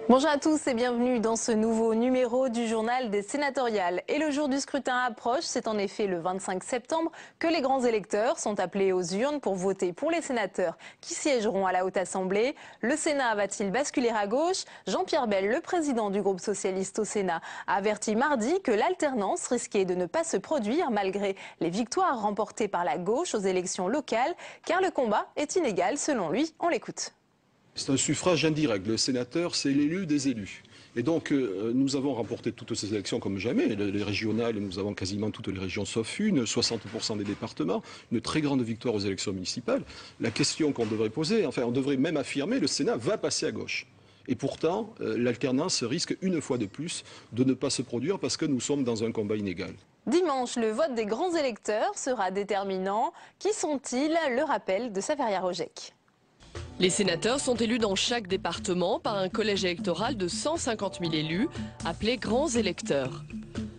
Bonjour à tous et bienvenue dans ce nouveau numéro du journal des sénatoriales. Et le jour du scrutin approche, c'est en effet le 25 septembre que les grands électeurs sont appelés aux urnes pour voter pour les sénateurs qui siégeront à la Haute Assemblée. Le Sénat va-t-il basculer à gauche? Jean-Pierre Bel, le président du groupe socialiste au Sénat, a averti mardi que l'alternance risquait de ne pas se produire malgré les victoires remportées par la gauche aux élections locales, car le combat est inégal selon lui. On l'écoute. C'est un suffrage indirect. Le sénateur, c'est l'élu des élus. Et donc, nous avons remporté toutes ces élections comme jamais. Les régionales, nous avons quasiment toutes les régions sauf une, 60% des départements, une très grande victoire aux élections municipales. La question qu'on devrait poser, enfin, on devrait même affirmer, le Sénat va passer à gauche. Et pourtant, l'alternance risque une fois de plus de ne pas se produire parce que nous sommes dans un combat inégal. Dimanche, le vote des grands électeurs sera déterminant. Qui sont-ils? Le rappel de Saveria Rojek. Les sénateurs sont élus dans chaque département par un collège électoral de 150 000 élus, appelé grands électeurs.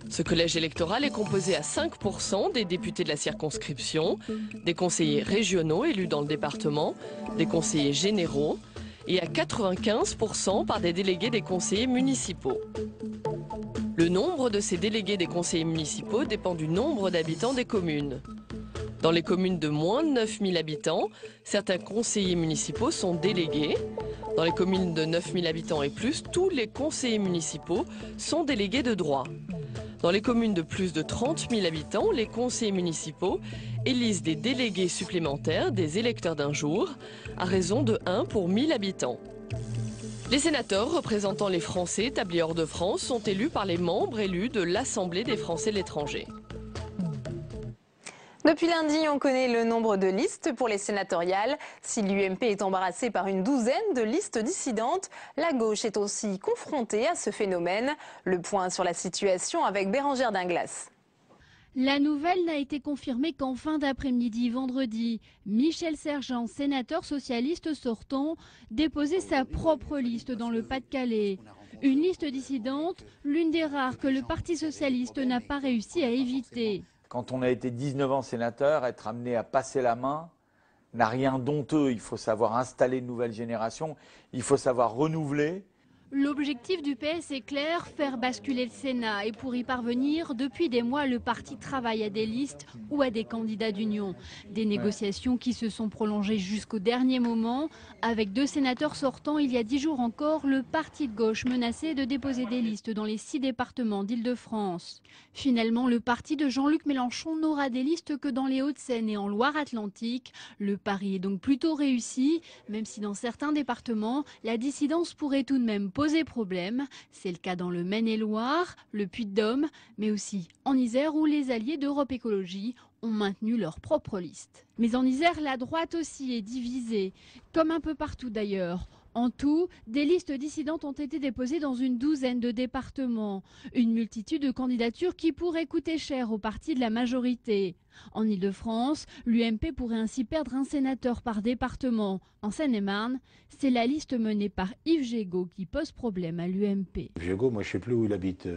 Ce collège électoral est composé à 5% des députés de la circonscription, des conseillers régionaux élus dans le département, des conseillers généraux et à 95% par des délégués des conseillers municipaux. Le nombre de ces délégués des conseillers municipaux dépend du nombre d'habitants des communes. Dans les communes de moins de 9 000 habitants, certains conseillers municipaux sont délégués. Dans les communes de 9 000 habitants et plus, tous les conseillers municipaux sont délégués de droit. Dans les communes de plus de 30 000 habitants, les conseillers municipaux élisent des délégués supplémentaires, des électeurs d'un jour, à raison de 1 pour 1000 habitants. Les sénateurs représentant les Français établis hors de France sont élus par les membres élus de l'Assemblée des Français de l'étranger. Depuis lundi, on connaît le nombre de listes pour les sénatoriales. Si l'UMP est embarrassée par une douzaine de listes dissidentes, la gauche est aussi confrontée à ce phénomène. Le point sur la situation avec Bérangère Dinglas. La nouvelle n'a été confirmée qu'en fin d'après-midi vendredi. Michel Sergent, sénateur socialiste sortant, déposait sa propre liste dans le Pas-de-Calais. Une liste dissidente, l'une des rares que le Parti socialiste n'a pas réussi à éviter. Quand on a été 19 ans sénateur, être amené à passer la main n'a rien d'honteux. Il faut savoir installer une nouvelle génération, il faut savoir renouveler. L'objectif du PS est clair, faire basculer le Sénat. Et pour y parvenir, depuis des mois, le parti travaille à des listes ou à des candidats d'union. Des négociations qui se sont prolongées jusqu'au dernier moment. Avec 2 sénateurs sortants, il y a 10 jours encore, le parti de gauche menaçait de déposer des listes dans les 6 départements d'Île-de-France. Finalement, le parti de Jean-Luc Mélenchon n'aura des listes que dans les Hauts-de-Seine et en Loire-Atlantique. Le pari est donc plutôt réussi, même si dans certains départements, la dissidence pourrait tout de même poser problème. C'est le cas dans le Maine-et-Loire, le Puy-de-Dôme, mais aussi en Isère où les alliés d'Europe Écologie ont maintenu leur propre liste. Mais en Isère, la droite aussi est divisée, comme un peu partout d'ailleurs. En tout, des listes dissidentes ont été déposées dans une douzaine de départements. Une multitude de candidatures qui pourraient coûter cher au parti de la majorité. En Île-de-France, l'UMP pourrait ainsi perdre un sénateur par département. En Seine-et-Marne, c'est la liste menée par Yves Gégaud qui pose problème à l'UMP. Gégaud, moi je ne sais plus où il habite.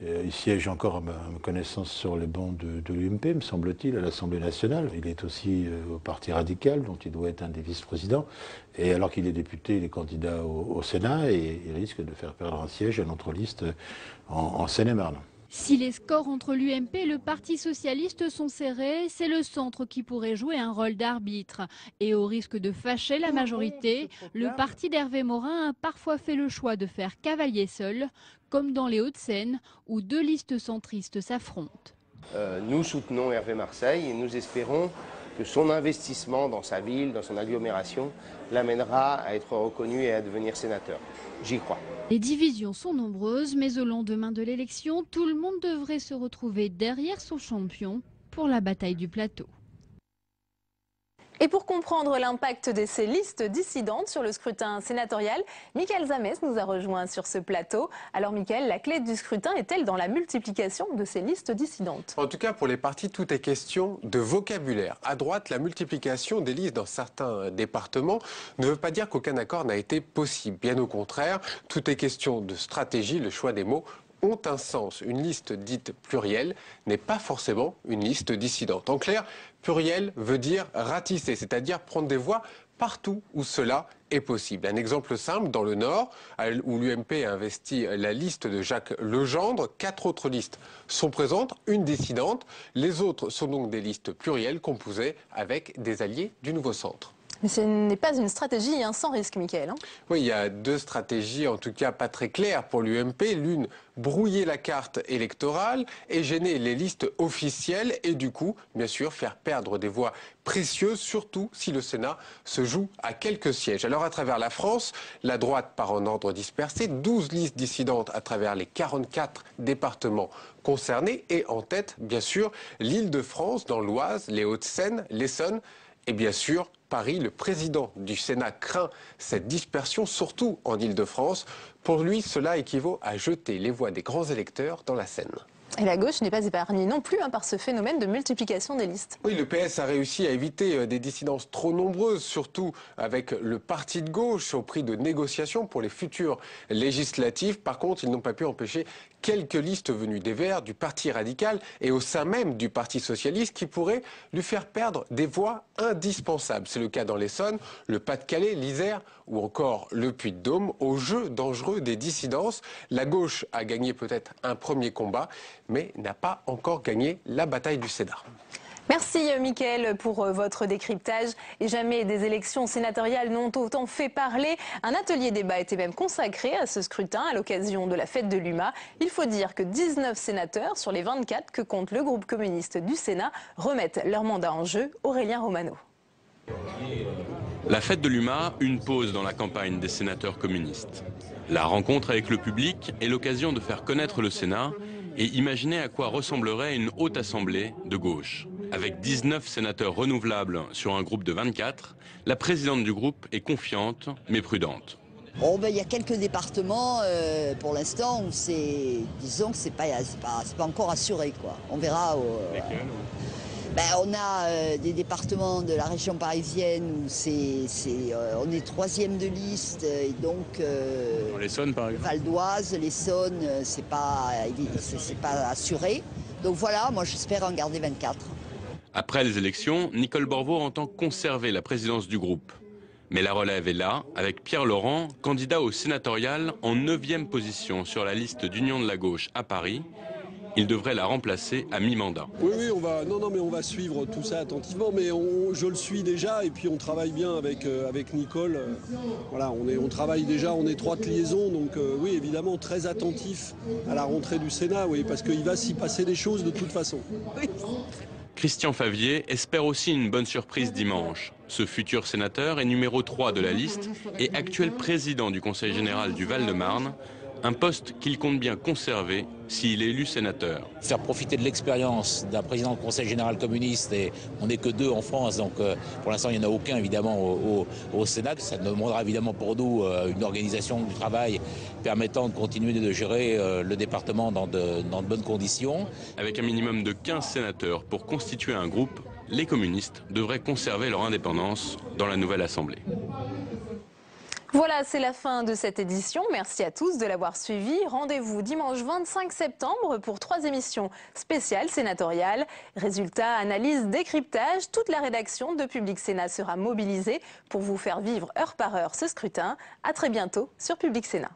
Il siège encore à ma connaissance sur les bancs de l'UMP, me semble-t-il, à l'Assemblée nationale. Il est aussi au Parti radical, dont il doit être un des vice-présidents. Et alors qu'il est député, il est candidat au Sénat et il risque de faire perdre un siège à notre liste en Seine-et-Marne. Si les scores entre l'UMP et le Parti socialiste sont serrés, c'est le centre qui pourrait jouer un rôle d'arbitre. Et au risque de fâcher la majorité, le parti d'Hervé Morin a parfois fait le choix de faire cavalier seul, comme dans les Hauts-de-Seine, où 2 listes centristes s'affrontent. Nous soutenons Hervé Marseille et nous espérons que son investissement dans sa ville, dans son agglomération, l'amènera à être reconnu et à devenir sénateur. J'y crois. Les divisions sont nombreuses, mais au lendemain de l'élection, tout le monde devrait se retrouver derrière son champion pour la bataille du plateau. Et pour comprendre l'impact de ces listes dissidentes sur le scrutin sénatorial, Mickaël Zamès nous a rejoint sur ce plateau. Alors Mickaël, la clé du scrutin est-elle dans la multiplication de ces listes dissidentes? En tout cas, pour les partis, tout est question de vocabulaire. À droite, la multiplication des listes dans certains départements ne veut pas dire qu'aucun accord n'a été possible. Bien au contraire, tout est question de stratégie, le choix des mots ont un sens. Une liste dite plurielle n'est pas forcément une liste dissidente. En clair, pluriel veut dire ratisser, c'est-à-dire prendre des voix partout où cela est possible. Un exemple simple, dans le Nord, où l'UMP a investi la liste de Jacques Legendre, 4 autres listes sont présentes, une dissidente. Les autres sont donc des listes plurielles composées avec des alliés du Nouveau Centre. Mais ce n'est pas une stratégie sans risque, Mickaël. Hein. Oui, il y a 2 stratégies, en tout cas pas très claires pour l'UMP. L'une, brouiller la carte électorale et gêner les listes officielles et du coup, bien sûr, faire perdre des voix précieuses, surtout si le Sénat se joue à quelques sièges. Alors à travers la France, la droite part en ordre dispersé, 12 listes dissidentes à travers les 44 départements concernés et en tête, bien sûr, l'Île-de-France, dans l'Oise, les Hauts-de-Seine, l'Essonne et bien sûr Paris. Le président du Sénat craint cette dispersion, surtout en Île-de-France. Pour lui, cela équivaut à jeter les voix des grands électeurs dans la Seine. Et la gauche n'est pas épargnée non plus par ce phénomène de multiplication des listes. Oui, le PS a réussi à éviter des dissidences trop nombreuses, surtout avec le parti de gauche, au prix de négociations pour les futures législatives. Par contre, ils n'ont pas pu empêcher quelques listes venues des Verts, du Parti radical et au sein même du Parti socialiste qui pourraient lui faire perdre des voix indispensables. C'est le cas dans l'Essonne, le Pas-de-Calais, l'Isère ou encore le Puy-de-Dôme. Au jeu dangereux des dissidences, la gauche a gagné peut-être un premier combat, mais n'a pas encore gagné la bataille du Sénat. Merci Mickaël pour votre décryptage. Et jamais des élections sénatoriales n'ont autant fait parler. Un atelier débat était même consacré à ce scrutin à l'occasion de la fête de l'UMA. Il faut dire que 19 sénateurs sur les 24 que compte le groupe communiste du Sénat remettent leur mandat en jeu. Aurélien Romano. La fête de l'UMA, une pause dans la campagne des sénateurs communistes. La rencontre avec le public est l'occasion de faire connaître le Sénat et imaginer à quoi ressemblerait une haute assemblée de gauche. Avec 19 sénateurs renouvelables sur un groupe de 24, la présidente du groupe est confiante mais prudente. Oh ben, y a quelques départements pour l'instant où disons que c'est pas encore assuré quoi. On verra. On a des départements de la région parisienne où on est 3e de liste et donc dans l'Essonne par exemple. Val d'Oise, l'Essonne, c'est pas assuré. Donc voilà, moi j'espère en garder 24. Après les élections, Nicole Borvo entend conserver la présidence du groupe. Mais la relève est là, avec Pierre Laurent, candidat au sénatorial en 9e position sur la liste d'Union de la gauche à Paris. Il devrait la remplacer à mi-mandat. Oui, on va suivre tout ça attentivement, mais je le suis déjà et puis on travaille bien avec Nicole. Voilà, on travaille déjà en étroite liaison, donc oui, évidemment très attentif à la rentrée du Sénat, oui, parce qu'il va s'y passer des choses de toute façon. Oui. Christian Favier espère aussi une bonne surprise dimanche. Ce futur sénateur est numéro 3 de la liste et actuel président du Conseil général du Val-de-Marne, un poste qu'il compte bien conserver s'il est élu sénateur. Faire profiter de l'expérience d'un président de Conseil général communiste, et on n'est que 2 en France, donc pour l'instant il n'y en a aucun évidemment au Sénat. Ça demandera évidemment pour nous une organisation du travail permettant de continuer de gérer le département dans de bonnes conditions. Avec un minimum de 15 sénateurs pour constituer un groupe, les communistes devraient conserver leur indépendance dans la nouvelle Assemblée. Voilà, c'est la fin de cette édition. Merci à tous de l'avoir suivi. Rendez-vous dimanche 25 septembre pour 3 émissions spéciales sénatoriales. Résultats, analyse, décryptage. Toute la rédaction de Public Sénat sera mobilisée pour vous faire vivre heure par heure ce scrutin. À très bientôt sur Public Sénat.